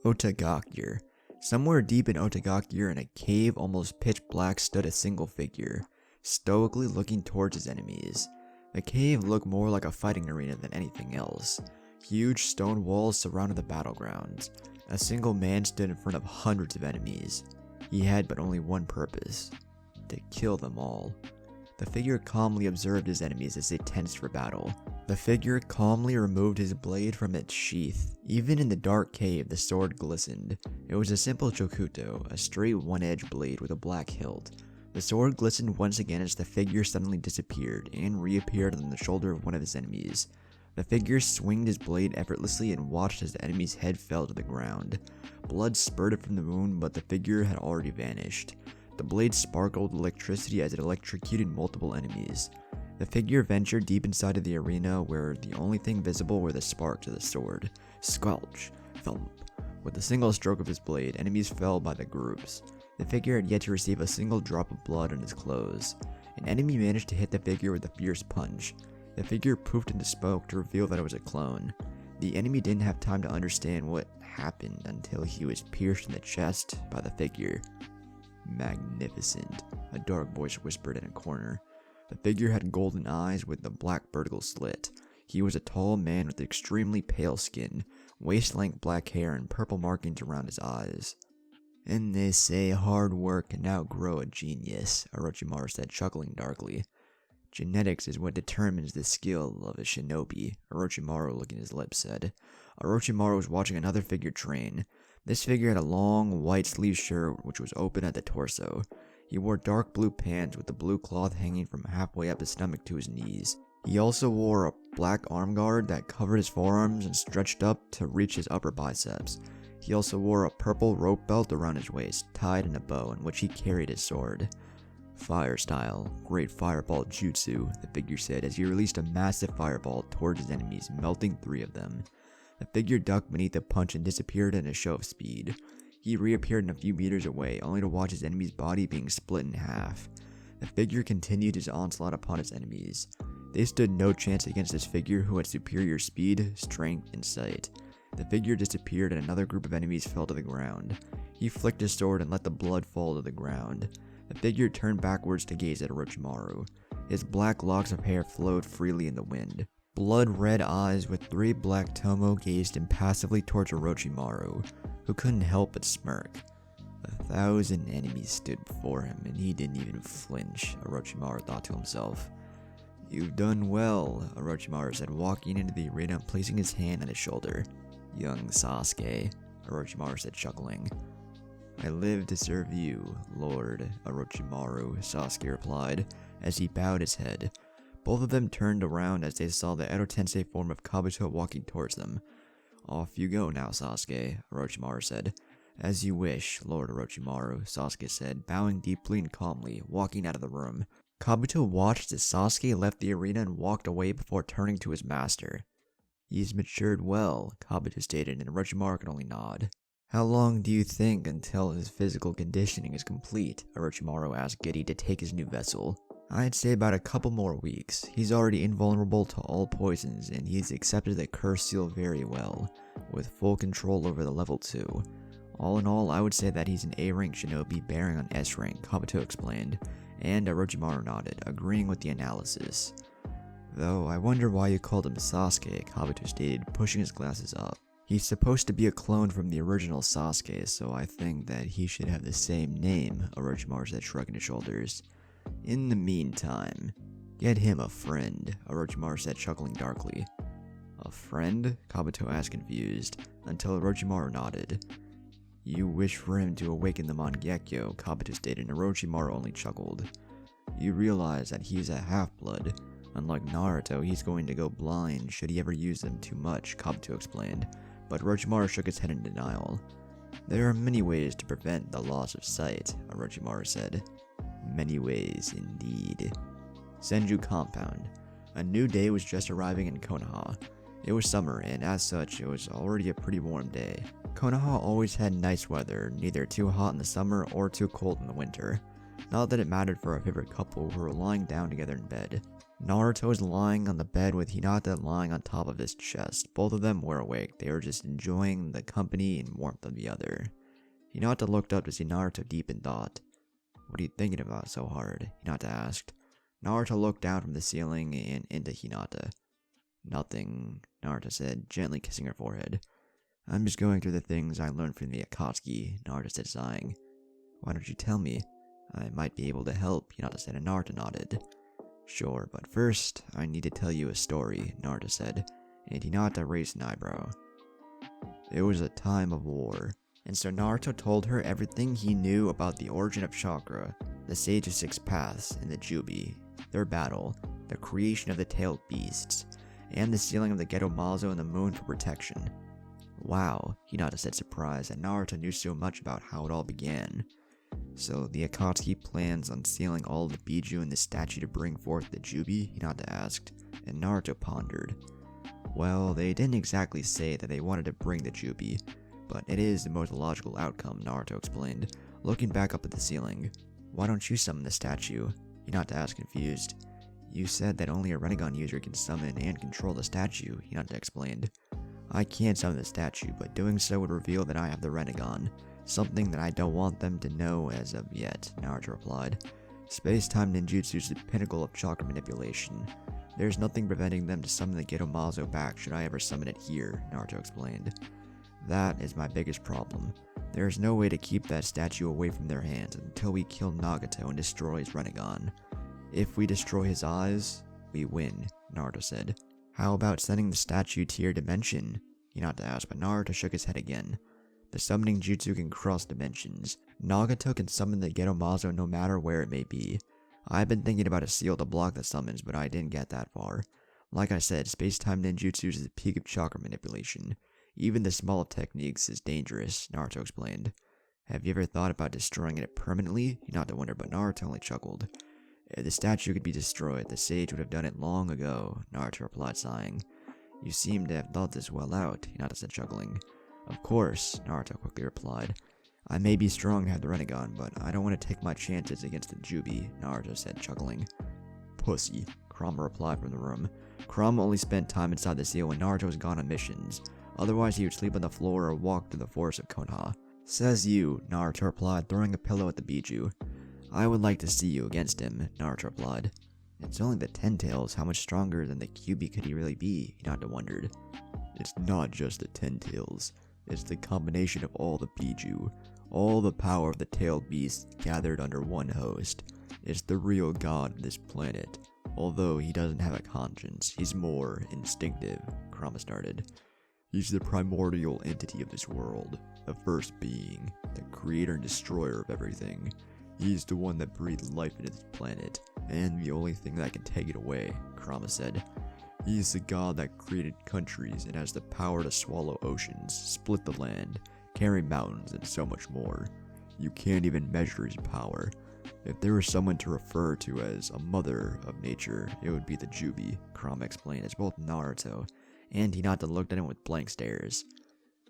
Otagakure. Somewhere deep in Otagakure in a cave almost pitch black stood a single figure, stoically looking towards his enemies. The cave looked more like a fighting arena than anything else. Huge stone walls surrounded the battlegrounds. A single man stood in front of hundreds of enemies. He had but only one purpose: to kill them all. The figure calmly observed his enemies as they tensed for battle. The figure calmly removed his blade from its sheath. Even in the dark cave, the sword glistened. It was a simple chokuto, a straight one-edged blade with a black hilt. The sword glistened once again as the figure suddenly disappeared and reappeared on the shoulder of one of his enemies. The figure swinged his blade effortlessly and watched as the enemy's head fell to the ground. Blood spurted from the wound, but the figure had already vanished. The blade sparkled with electricity as it electrocuted multiple enemies. The figure ventured deep inside of the arena where the only thing visible were the sparks of the sword. Squelch, thump. With a single stroke of his blade, enemies fell by the groups. The figure had yet to receive a single drop of blood on his clothes. An enemy managed to hit the figure with a fierce punch. The figure poofed into smoke to reveal that it was a clone. The enemy didn't have time to understand what happened until he was pierced in the chest by the figure. Magnificent, a dark voice whispered in a corner. The figure had golden eyes with a black vertical slit. He was a tall man with extremely pale skin, waist-length black hair, and purple markings around his eyes. "And they say hard work can outgrow a genius," Orochimaru said, chuckling darkly. "Genetics is what determines the skill of a shinobi," Orochimaru, licking his lips, said. Orochimaru was watching another figure train. This figure had a long, white-sleeved shirt which was open at the torso. He wore dark blue pants with the blue cloth hanging from halfway up his stomach to his knees. He also wore a black arm guard that covered his forearms and stretched up to reach his upper biceps. He also wore a purple rope belt around his waist, tied in a bow, in which he carried his sword. "Fire style, great fireball jutsu," the figure said as he released a massive fireball towards his enemies, melting 3 of them. The figure ducked beneath the punch and disappeared in a show of speed. He reappeared a few meters away, only to watch his enemy's body being split in half. The figure continued his onslaught upon his enemies. They stood no chance against this figure who had superior speed, strength, and sight. The figure disappeared and another group of enemies fell to the ground. He flicked his sword and let the blood fall to the ground. The figure turned backwards to gaze at Orochimaru. His black locks of hair flowed freely in the wind. Blood-red eyes with 3 black tomo gazed impassively towards Orochimaru, who couldn't help but smirk. 1,000 enemies stood before him, and he didn't even flinch, Orochimaru thought to himself. "You've done well," Orochimaru said, walking into the arena and placing his hand on his shoulder. "Young Sasuke," Orochimaru said, chuckling. "I live to serve you, Lord Orochimaru," Sasuke replied, as he bowed his head. Both of them turned around as they saw the Edo Tensei form of Kabuto walking towards them. "Off you go now, Sasuke," Orochimaru said. "As you wish, Lord Orochimaru," Sasuke said, bowing deeply and calmly, walking out of the room. Kabuto watched as Sasuke left the arena and walked away before turning to his master. "He's matured well," Kabuto stated, and Orochimaru could only nod. "How long do you think until his physical conditioning is complete?" Orochimaru asked Giddy to take his new vessel. "I'd say about a couple more weeks. He's already invulnerable to all poisons, and he's accepted the curse seal very well, with full control over the level 2. All in all, I would say that he's an A-rank shinobi bearing on S-rank," Kabuto explained, and Orochimaru nodded, agreeing with the analysis. "Though I wonder why you called him Sasuke," Kabuto stated, pushing his glasses up. "He's supposed to be a clone from the original Sasuke, so I think that he should have the same name," Orochimaru said, shrugging his shoulders. "In the meantime, get him a friend," Orochimaru said, chuckling darkly. "A friend?" Kabuto asked, confused, until Orochimaru nodded. "You wish for him to awaken the Mangekyo," Kabuto stated, and Orochimaru only chuckled. "You realize that he's a half-blood. Unlike Naruto, he's going to go blind should he ever use them too much," Kabuto explained, but Orochimaru shook his head in denial. "There are many ways to prevent the loss of sight," Orochimaru said. "Many ways, indeed." Senju Compound. A new day was just arriving in Konoha. It was summer, and as such, it was already a pretty warm day. Konoha always had nice weather, neither too hot in the summer or too cold in the winter. Not that it mattered for our favorite couple who were lying down together in bed. Naruto was lying on the bed with Hinata lying on top of his chest. Both of them were awake. They were just enjoying the company and warmth of the other. Hinata looked up to see Naruto deep in thought. "What are you thinking about so hard?" Hinata asked. Naruto looked down from the ceiling and into Hinata. "Nothing," Naruto said, gently kissing her forehead. "I'm just going through the things I learned from the Akatsuki," Naruto said, sighing. "Why don't you tell me? I might be able to help," Hinata said, and Naruto nodded. "Sure, but first, I need to tell you a story," Naruto said, and Hinata raised an eyebrow. It was a time of war, and so Naruto told her everything he knew about the origin of chakra, the Sage of Six Paths, and the Jubi, their battle, the creation of the tailed beasts, and the sealing of the Geto Mazo and the moon for protection. "Wow," Hinata said, surprised that Naruto knew so much about how it all began. "So the Akatsuki plans on sealing all the Biju in the statue to bring forth the Jubi?" Hinata asked, and Naruto pondered. "Well, they didn't exactly say that they wanted to bring the Jubi, but it is the most logical outcome," Naruto explained, looking back up at the ceiling. "Why don't you summon the statue?" Hinata asked, confused. "You said that only a Rinnegan user can summon and control the statue," Hinata explained. "I can summon the statue, but doing so would reveal that I have the Rinnegan, something that I don't want them to know as of yet," Naruto replied. "Space-time ninjutsu is the pinnacle of chakra manipulation. There's nothing preventing them to summon the Geto Mazo back should I ever summon it here," Naruto explained. "That is my biggest problem. There is no way to keep that statue away from their hands until we kill Nagato and destroy his Rinnegan. If we destroy his eyes, we win," Naruto said. "How about sending the statue to your dimension?" Hinata asked, but Naruto shook his head again. "The summoning jutsu can cross dimensions. Nagato can summon the Geto Mazo no matter where it may be. I've been thinking about a seal to block the summons, but I didn't get that far. Like I said, space-time ninjutsu is the peak of chakra manipulation. Even the small of techniques is dangerous," Naruto explained. "Have you ever thought about destroying it permanently?" Hinata wondered, but Naruto only chuckled. "If the statue could be destroyed, the sage would have done it long ago," Naruto replied, sighing. "You seem to have thought this well out," Hinata said, chuckling. "Of course," Naruto quickly replied. "I may be strong to have the Rinnegan, but I don't want to take my chances against the Jubi," Naruto said, chuckling. "Pussy," Kurama replied from the room. Kurama only spent time inside the seal when Naruto was gone on missions. Otherwise, he would sleep on the floor or walk through the forest of Konoha. "Says you," Naruto replied, throwing a pillow at the Biju. "I would like to see you against him," Naruto replied. "It's only the Ten Tails. How much stronger than the Kyuubi could he really be?" Hinata wondered. "It's not just the Ten Tails. It's the combination of all the Biju. All the power of the tailed beasts gathered under one host. It's the real god of this planet. Although he doesn't have a conscience, he's more instinctive," Kurama started. "He's the primordial entity of this world, the first being, the creator and destroyer of everything. He's the one that breathed life into this planet, and the only thing that can take it away," Kurama said. "He's the god that created countries and has the power to swallow oceans, split the land, carry mountains, and so much more. You can't even measure his power. If there was someone to refer to as a mother of nature, it would be the Jubi," Kurama explained as both Naruto and Hinata looked at him with blank stares.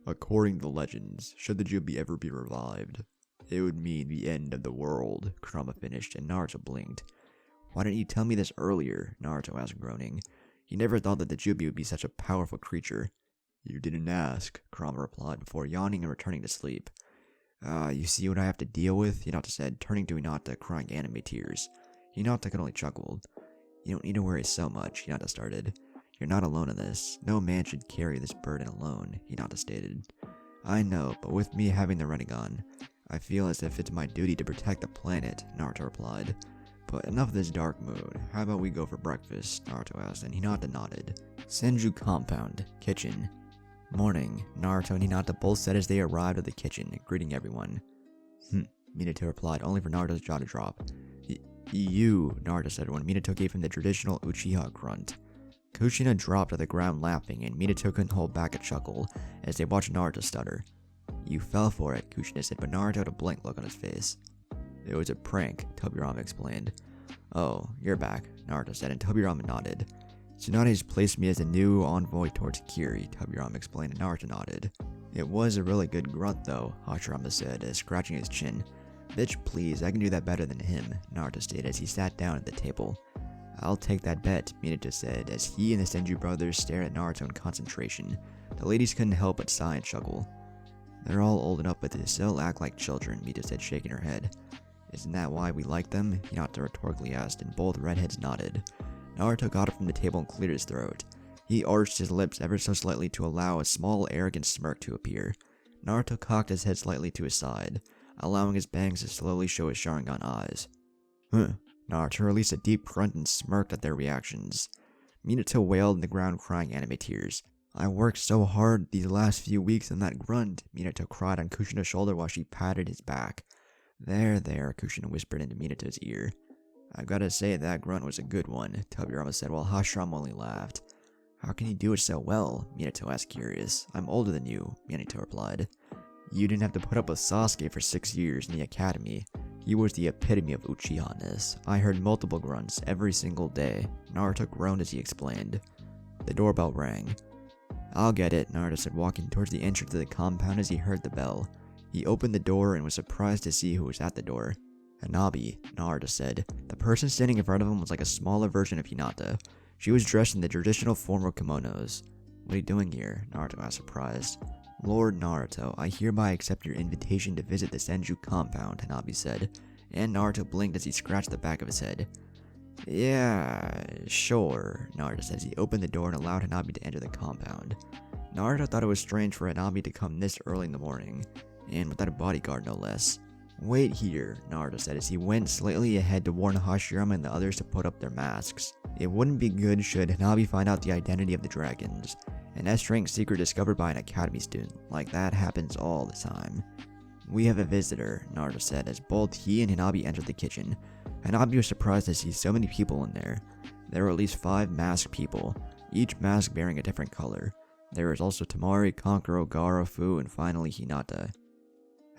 "According to the legends, should the Jubi ever be revived, it would mean the end of the world," Kurama finished, and Naruto blinked. "Why didn't you tell me this earlier?" Naruto asked, groaning. "He never thought that the Jubi would be such a powerful creature." "You didn't ask," Kurama replied before yawning and returning to sleep. You see what I have to deal with?" Hinata said, turning to Hinata, crying anime tears. Hinata could only chuckle. "You don't need to worry so much," Hinata started. "You're not alone in this. No man should carry this burden alone," Hinata stated. "I know, but with me having the Rinnegan, I feel as if it's my duty to protect the planet," Naruto replied. "But enough of this dark mood. How about we go for breakfast?" Naruto asked, and Hinata nodded. Senju compound, kitchen. "Morning," Naruto and Hinata both said as they arrived at the kitchen, greeting everyone. Minato replied, only for Naruto's jaw to drop. You, Naruto said when Minato gave him the traditional Uchiha grunt. Kushina dropped to the ground laughing, and Minato couldn't hold back a chuckle as they watched Naruto stutter. "You fell for it," Kushina said, but Naruto had a blank look on his face. "It was a prank," Tobirama explained. "Oh, you're back," Naruto said, and Tobirama nodded. "Tsunade has placed me as a new envoy towards Kiri," Tobirama explained, and Naruto nodded. "It was a really good grunt, though," Hashirama said, scratching his chin. "Bitch, please, I can do that better than him," Naruto stated as he sat down at the table. I'll take that bet, Minato said as he and the Senju brothers stared at Naruto in concentration. The ladies couldn't help but sigh and chuckle. They're all old enough but they still act like children, Minato said, shaking her head. Isn't that why we like them? Hinata rhetorically asked, and both redheads nodded. Naruto got up from the table and cleared his throat. He arched his lips ever so slightly to allow a small arrogant smirk to appear. Naruto cocked his head slightly to his side, allowing his bangs to slowly show his Sharingan eyes. Naruto released a deep grunt and smirked at their reactions. Minato wailed in the ground, crying anime tears. I worked so hard these last few weeks on that grunt, Minato cried on Kushina's shoulder while she patted his back. There, Kushina whispered into Minato's ear. I gotta say that grunt was a good one, Tobirama said while Hashirama only laughed. How can you do it so well? Minato asked, curious. I'm older than you, Minato replied. You didn't have to put up with Sasuke for 6 years in the academy. He was the epitome of Uchiha-ness. I heard multiple grunts every single day. Naruto groaned as he explained. The doorbell rang. I'll get it, Naruto said, walking towards the entrance of the compound as he heard the bell. He opened the door and was surprised to see who was at the door. Hanabi, Naruto said. The person standing in front of him was like a smaller version of Hinata. She was dressed in the traditional form of kimonos. What are you doing here? Naruto asked, surprised. Lord Naruto, I hereby accept your invitation to visit the Senju compound, Hanabi said, and Naruto blinked as he scratched the back of his head. Yeah, sure, Naruto said as he opened the door and allowed Hanabi to enter the compound. Naruto thought it was strange for Hanabi to come this early in the morning, and without a bodyguard no less. Wait here, Naruto said as he went slightly ahead to warn Hashirama and the others to put up their masks. It wouldn't be good should Hanabi find out the identity of the dragons. An S-rank secret discovered by an academy student. Like that happens all the time. We have a visitor, Naruto said as both he and Hanabi entered the kitchen. Hanabi was surprised to see so many people in there. There were at least 5 masked people, each mask bearing a different color. There was also Tamari, Kankuro, Gaara, Fu, and finally Hinata.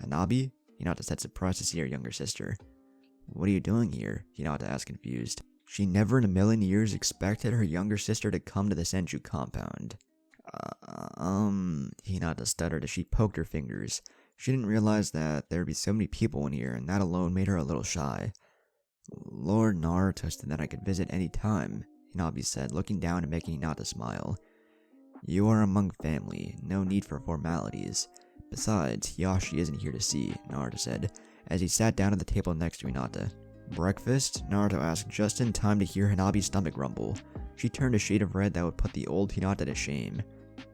Hanabi? Hinata said, surprised to see her younger sister. What are you doing here? Hinata asked, confused. She never in a million years expected her younger sister to come to the Senju compound. Hinata stuttered as she poked her fingers. She didn't realize that there'd be so many people in here, and that alone made her a little shy. Lord Naruto said that I could visit any time, Hanabi said, looking down and making Hinata smile. You are among family, no need for formalities. Besides, Hiyashi isn't here to see, Naruto said, as he sat down at the table next to Hinata. Breakfast? Naruto asked, just in time to hear Hanabi's stomach rumble. She turned a shade of red that would put the old Hinata to shame.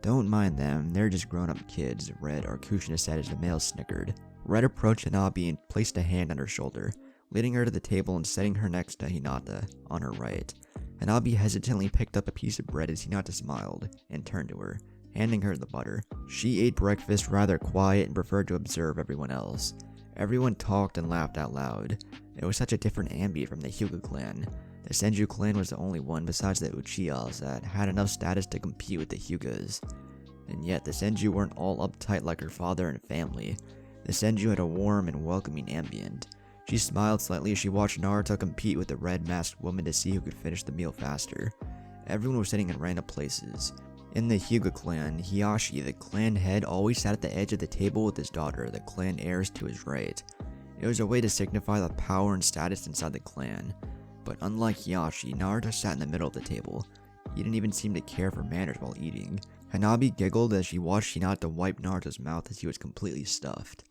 Don't mind them, they're just grown-up kids, Red or Kushina said as the male snickered. Red approached Hanabi and placed a hand on her shoulder, leading her to the table and setting her next to Hinata, on her right. Hanabi hesitantly picked up a piece of bread as Hinata smiled, and turned to her, handing her the butter. She ate breakfast rather quiet and preferred to observe everyone else. Everyone talked and laughed out loud. It was such a different ambient from the Hyuga clan. The Senju clan was the only one besides the Uchihas that had enough status to compete with the Hyugas. And yet the Senju weren't all uptight like her father and family. The Senju had a warm and welcoming ambient. She smiled slightly as she watched Naruto compete with the red-masked woman to see who could finish the meal faster. Everyone was sitting in random places. In the Hyuga clan, Hiyashi, the clan head, always sat at the edge of the table with his daughter, the clan heiress, to his right. It was a way to signify the power and status inside the clan. But unlike Hiyashi, Naruto sat in the middle of the table. He didn't even seem to care for manners while eating. Hanabi giggled as she watched Hinata wipe Naruto's mouth as he was completely stuffed.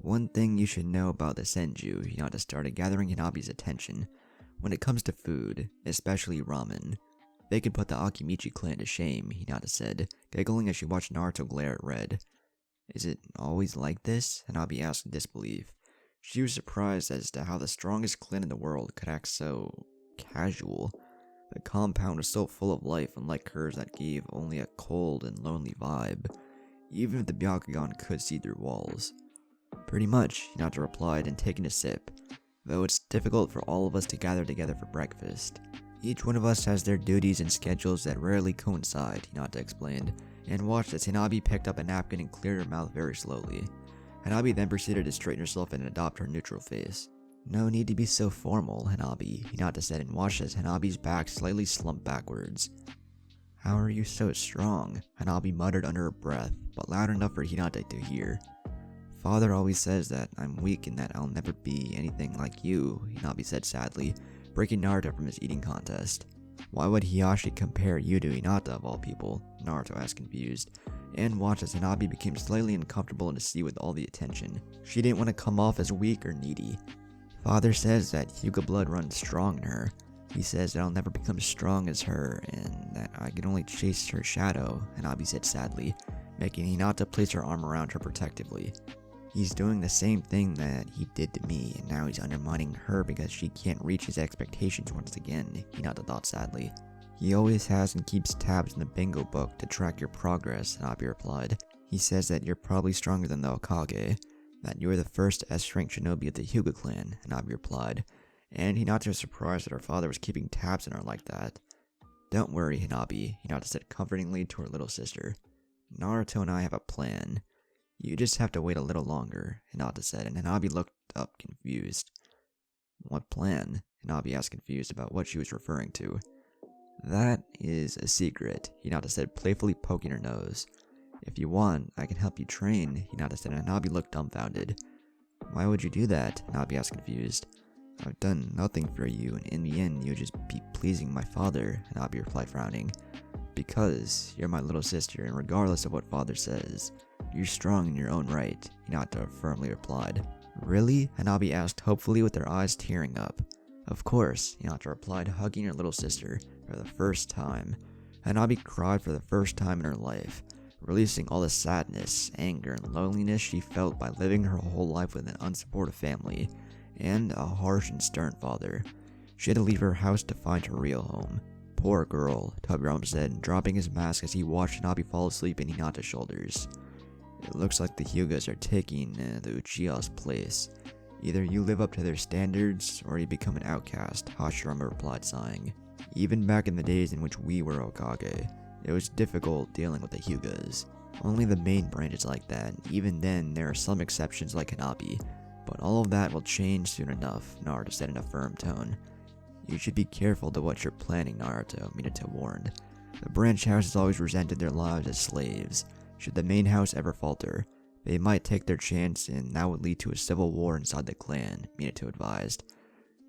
One thing you should know about the Senju, Hinata started, gathering Hanabi's attention. When it comes to food, especially ramen, they could put the Akimichi clan to shame, Hinata said, giggling as she watched Naruto glare at Red. Is it always like this? Hanabi asked in disbelief. She was surprised as to how the strongest clan in the world could act so casual. The compound was so full of life, unlike hers that gave only a cold and lonely vibe, even if the Byakugan could see through walls. Pretty much, Hinata replied and taking a sip, though it's difficult for all of us to gather together for breakfast. Each one of us has their duties and schedules that rarely coincide, Hinata explained, and watched as Hanabi picked up a napkin and cleared her mouth very slowly. Hanabi then proceeded to straighten herself and adopt her neutral face. No need to be so formal, Hanabi, Hinata said and watched as Hanabi's back slightly slumped backwards. How are you so strong? Hanabi muttered under her breath, but loud enough for Hinata to hear. Father always says that I'm weak and that I'll never be anything like you, Hanabi said sadly, breaking Naruto from his eating contest. Why would Hiyashi compare you to Hinata of all people? Naruto asked confused, and watched as Hanabi became slightly uncomfortable in the seat with all the attention. She didn't want to come off as weak or needy. Father says that Hyuga blood runs strong in her. He says that I'll never become strong as her, and that I can only chase her shadow, Hanabi said sadly, making Hinata place her arm around her protectively. He's doing the same thing that he did to me, and now he's undermining her because she can't reach his expectations once again, Hinata thought sadly. He always has and keeps tabs in the bingo book to track your progress, Hanabi replied. He says that you're probably stronger than the Hokage, that you are the first S-rank shinobi of the Hyuga clan, Hanabi replied, and Hinata was surprised that her father was keeping tabs on her like that. Don't worry, Hanabi, Hinata said comfortingly to her little sister. Naruto and I have a plan. You just have to wait a little longer, Hinata said, and Hanabi looked up confused. What plan? Hanabi asked confused about what she was referring to. That is a secret, Hinata said, playfully poking her nose. If you want, I can help you train, Hinata said, and Hanabi looked dumbfounded. Why would you do that? Hanabi asked confused. I've done nothing for you, and in the end you would just be pleasing my father, Hanabi replied frowning. Because you're my little sister, and regardless of what father says, you're strong in your own right, Hinata firmly replied. Really? Hanabi asked hopefully with her eyes tearing up. Of course, Hinata replied, hugging her little sister for the first time. Hanabi cried for the first time in her life, releasing all the sadness, anger, and loneliness she felt by living her whole life with an unsupportive family, and a harsh and stern father. She had to leave her house to find her real home. Poor girl, Tobi said, dropping his mask as he watched Hanabi fall asleep in Hinata's shoulders. It looks like the Hyugas are taking the Uchiha's place. Either you live up to their standards, or you become an outcast, Hashirama replied sighing. Even back in the days in which we were Hokage, it was difficult dealing with the Hyugas. Only the main branch is like that, even then there are some exceptions like Hanabi. But all of that will change soon enough, Naruto said in a firm tone. You should be careful to what you're planning, Naruto, Minato warned. The branch houses always resented their lives as slaves. Should the main house ever falter, they might take their chance and that would lead to a civil war inside the clan, Minato advised.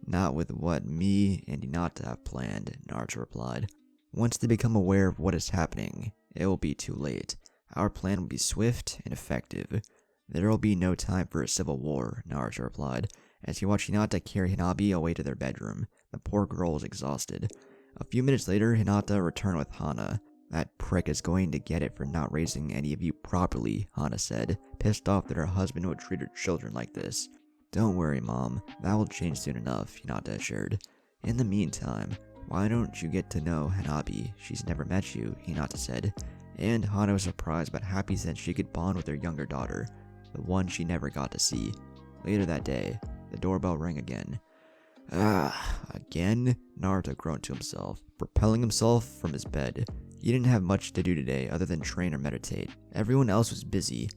Not with what me and Hinata have planned, Naruto replied. Once they become aware of what is happening, it will be too late. Our plan will be swift and effective. There will be no time for a civil war, Naruto replied, as he watched Hinata carry Hanabi away to their bedroom. The poor girl was exhausted. A few minutes later, Hinata returned with Hana. That prick is going to get it for not raising any of you properly, Hana said, pissed off that her husband would treat her children like this. Don't worry, Mom. That will change soon enough, Hinata assured. In the meantime, why don't you get to know Hanabi? She's never met you, Hinata said. And Hana was surprised but happy since she could bond with her younger daughter, the one she never got to see. Later that day, the doorbell rang again. Again? Naruto groaned to himself, propelling himself from his bed. He didn't have much to do today other than train or meditate. Everyone else was busy.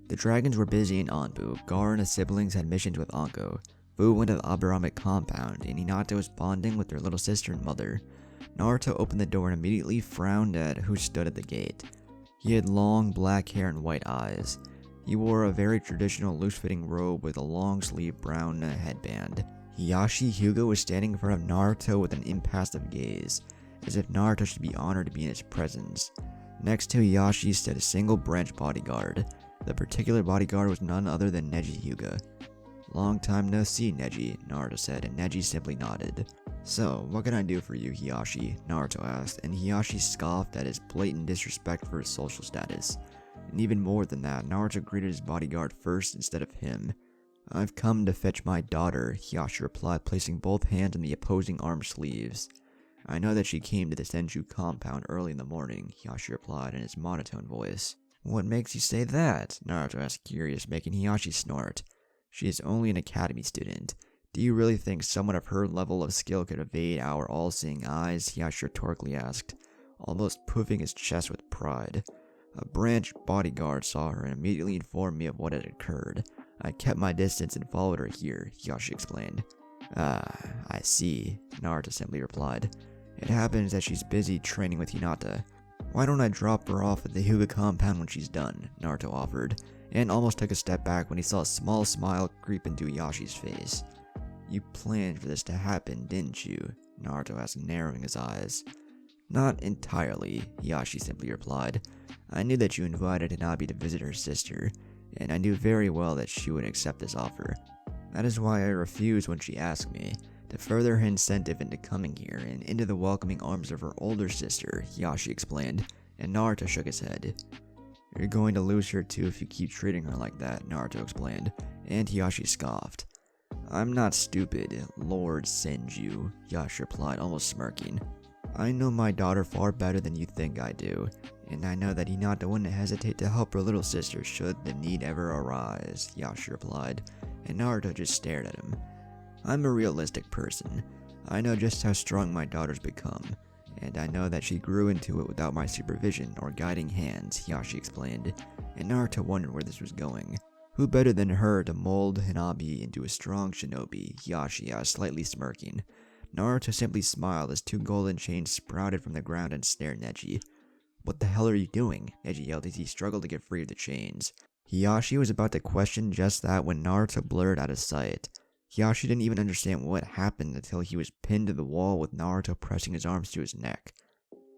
The dragons were busy in Anbu. Gar and his siblings had missions with Anko. Fu went to the Aburame compound, and Hinata was bonding with her little sister and mother. Naruto opened the door and immediately frowned at who stood at the gate. He had long black hair and white eyes. He wore a very traditional loose-fitting robe with a long-sleeved brown headband. Hiyashi Hyuga was standing in front of Naruto with an impassive gaze, as if Naruto should be honored to be in his presence. Next to Hiyashi stood a single branch bodyguard. The particular bodyguard was none other than Neji Hyuga. Long time no see, Neji, Naruto said, and Neji simply nodded. So, what can I do for you, Hiyashi? Naruto asked, and Hiyashi scoffed at his blatant disrespect for his social status. And even more than that, Naruto greeted his bodyguard first instead of him. I've come to fetch my daughter, Hiyashi replied, placing both hands on the opposing arm sleeves. I know that she came to the Senju compound early in the morning, Hiyashi replied in his monotone voice. What makes you say that? Naruto asked, curious, making Hiyashi snort. She is only an academy student. Do you really think someone of her level of skill could evade our all-seeing eyes? Hiyashi rhetorically asked, almost puffing his chest with pride. A branch bodyguard saw her and immediately informed me of what had occurred. I kept my distance and followed her here, Hiyashi explained. I see, Naruto simply replied. It happens that she's busy training with Hinata. Why don't I drop her off at the Hyuga compound when she's done? Naruto offered, and almost took a step back when he saw a small smile creep into Hiyashi's face. You planned for this to happen, didn't you? Naruto asked, narrowing his eyes. Not entirely, Hiyashi simply replied. I knew that you invited Hanabi to visit her sister, and I knew very well that she would accept this offer. That is why I refused when she asked me, to further her incentive into coming here and into the welcoming arms of her older sister, Hiyashi explained, and Naruto shook his head. You're going to lose her too if you keep treating her like that, Naruto explained, and Hiyashi scoffed. I'm not stupid, Lord Senju, Hiyashi replied, almost smirking. I know my daughter far better than you think I do, and I know that Hinata wouldn't hesitate to help her little sister should the need ever arise, Hiyashi replied, and Naruto just stared at him. I'm a realistic person. I know just how strong my daughter's become, and I know that she grew into it without my supervision or guiding hands, Hiyashi explained, and Naruto wondered where this was going. Who better than her to mold Hanabi into a strong shinobi, Hiyashi asked, slightly smirking. Naruto simply smiled as two golden chains sprouted from the ground and stared at Neji. What the hell are you doing? Neji yelled as he struggled to get free of the chains. Hiyashi was about to question just that when Naruto blurred out of sight. Hiyashi didn't even understand what happened until he was pinned to the wall with Naruto pressing his arms to his neck.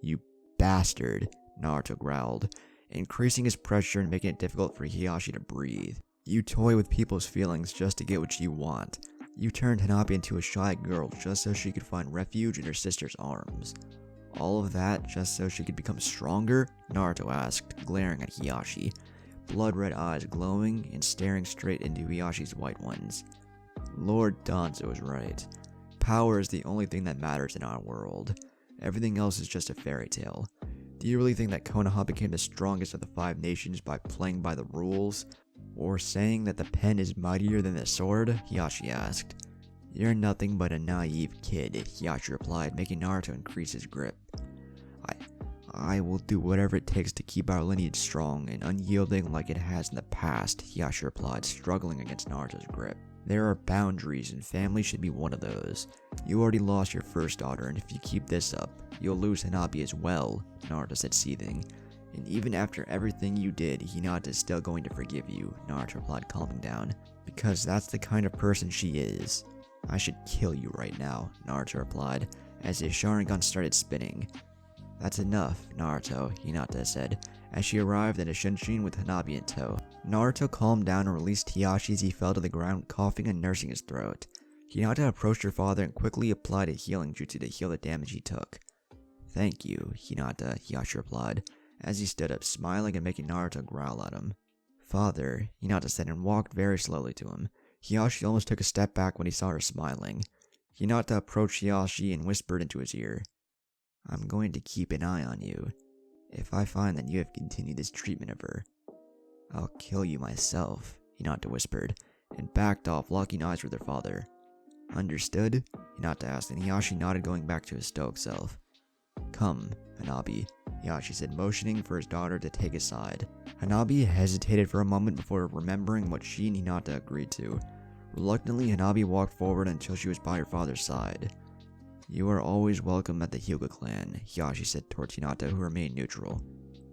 You bastard, Naruto growled, increasing his pressure and making it difficult for Hiyashi to breathe. You toy with people's feelings just to get what you want. You turned Hanabi into a shy girl just so she could find refuge in her sister's arms. All of that just so she could become stronger? Naruto asked, glaring at Hiyashi, blood-red eyes glowing and staring straight into Hiyashi's white ones. Lord Danzo was right. Power is the only thing that matters in our world. Everything else is just a fairy tale. Do you really think that Konoha became the strongest of the 5 nations by playing by the rules? Or saying that the pen is mightier than the sword? Hiyashi asked. You're nothing but a naive kid, Hiyashi replied, making Naruto increase his grip. I will do whatever it takes to keep our lineage strong and unyielding like it has in the past, Hiyashi replied, struggling against Naruto's grip. There are boundaries, and family should be one of those. You already lost your first daughter, and if you keep this up, you'll lose Hanabi as well, Naruto said, seething. And even after everything you did, Hinata is still going to forgive you, Naruto replied, calming down. Because that's the kind of person she is. I should kill you right now, Naruto replied, as his Sharingan started spinning. That's enough, Naruto, Hinata said, as she arrived at a Shinshin with Hanabi in tow. Naruto calmed down and released Hiyashi as he fell to the ground, coughing and nursing his throat. Hinata approached her father and quickly applied a healing jutsu to heal the damage he took. Thank you, Hinata, Hiyashi replied, as he stood up, smiling and making Naruto growl at him. Father, Hinata said and walked very slowly to him. Hiyashi almost took a step back when he saw her smiling. Hinata approached Hiyashi and whispered into his ear, I'm going to keep an eye on you. If I find that you have continued this treatment of her, I'll kill you myself, Hinata whispered, and backed off, locking eyes with her father. Understood? Hinata asked, and Hiyashi nodded, going back to his stoic self. Come, Hanabi, Hiyashi said, motioning for his daughter to take his side. Hanabi hesitated for a moment before remembering what she and Hinata agreed to. Reluctantly, Hanabi walked forward until she was by her father's side. You are always welcome at the Hyuga clan, Hiyashi said towards Hinata, who remained neutral.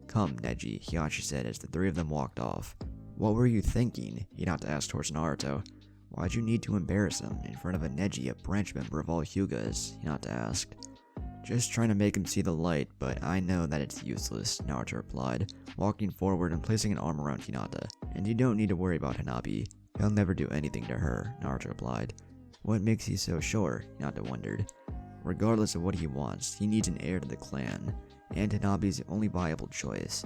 Come, Neji, Hiyashi said as the 3 of them walked off. What were you thinking? Hinata asked towards Naruto. Why'd you need to embarrass him in front of a Neji, a branch member of all Hyugas? Hinata asked. Just trying to make him see the light, but I know that it's useless, Naruto replied, walking forward and placing an arm around Hinata. And you don't need to worry about Hanabi. He'll never do anything to her, Naruto replied. What makes you so sure? Hinata wondered. Regardless of what he wants, he needs an heir to the clan, and Hanabi's the only viable choice.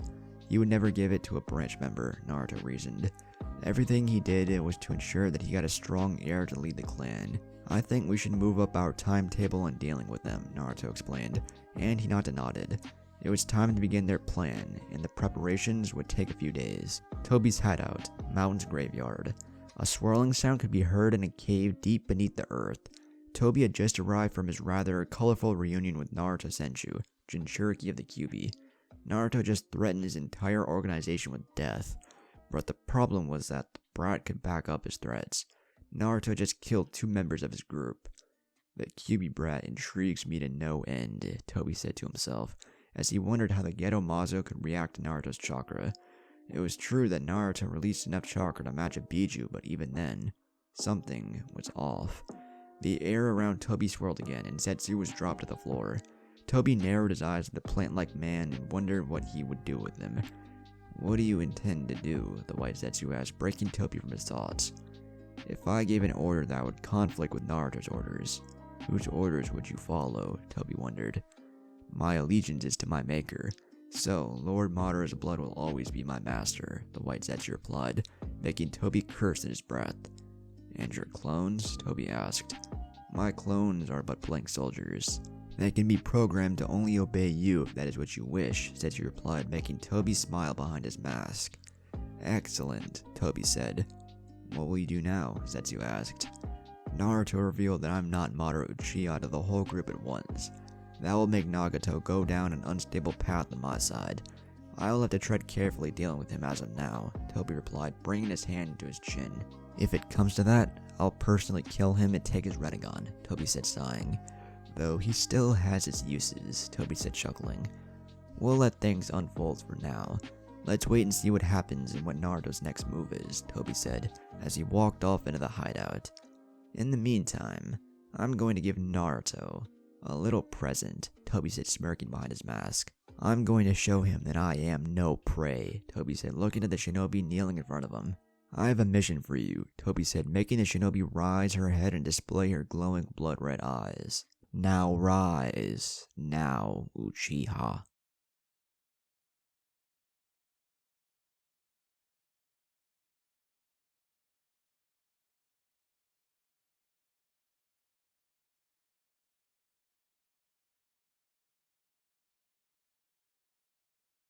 He would never give it to a branch member, Naruto reasoned. Everything he did was to ensure that he got a strong heir to lead the clan. I think we should move up our timetable in dealing with them, Naruto explained, and Hinata nodded. It was time to begin their plan, and the preparations would take a few days. Tobi's hideout, Mountain's graveyard. A swirling sound could be heard in a cave deep beneath the earth. Tobi had just arrived from his rather colorful reunion with Naruto Senju, Jinchuriki of the Kyuubi. Naruto just threatened his entire organization with death, but the problem was that the brat could back up his threats. Naruto just killed 2 members of his group. The Kyuubi brat intrigues me to no end, Tobi said to himself, as he wondered how the Geto Mazo could react to Naruto's chakra. It was true that Naruto released enough chakra to match a Biju, but even then, something was off. The air around Tobi swirled again, and Zetsu was dropped to the floor. Tobi narrowed his eyes at the plant-like man and wondered what he would do with him. "What do you intend to do?" the white Zetsu asked, breaking Tobi from his thoughts. "If I gave an order that would conflict with Naruto's orders, whose orders would you follow?" Tobi wondered. "My allegiance is to my maker, so Lord Madara's blood will always be my master," the white Zetsu replied, making Tobi curse in his breath. "And your clones?" Tobi asked. "My clones are but blank soldiers. They can be programmed to only obey you if that is what you wish," Zetsu replied, making Tobi smile behind his mask. "Excellent," Tobi said. "What will you do now?" Zetsu asked. "Naruto revealed that I'm not Madara Uchiha to the whole group at once. That will make Nagato go down an unstable path on my side. I'll have to tread carefully dealing with him as of now," Tobi replied, bringing his hand to his chin. "If it comes to that, I'll personally kill him and take his Rinnegan," Tobi said, sighing. "Though he still has his uses," Tobi said, chuckling. "We'll let things unfold for now. Let's wait and see what happens and what Naruto's next move is," Tobi said, as he walked off into the hideout. "In the meantime, I'm going to give Naruto a little present," Tobi said, smirking behind his mask. "I'm going to show him that I am no prey," Tobi said, looking at the shinobi kneeling in front of him. "I have a mission for you," Tobi said, making the shinobi rise her head and display her glowing blood-red eyes. "Now rise, now Uchiha."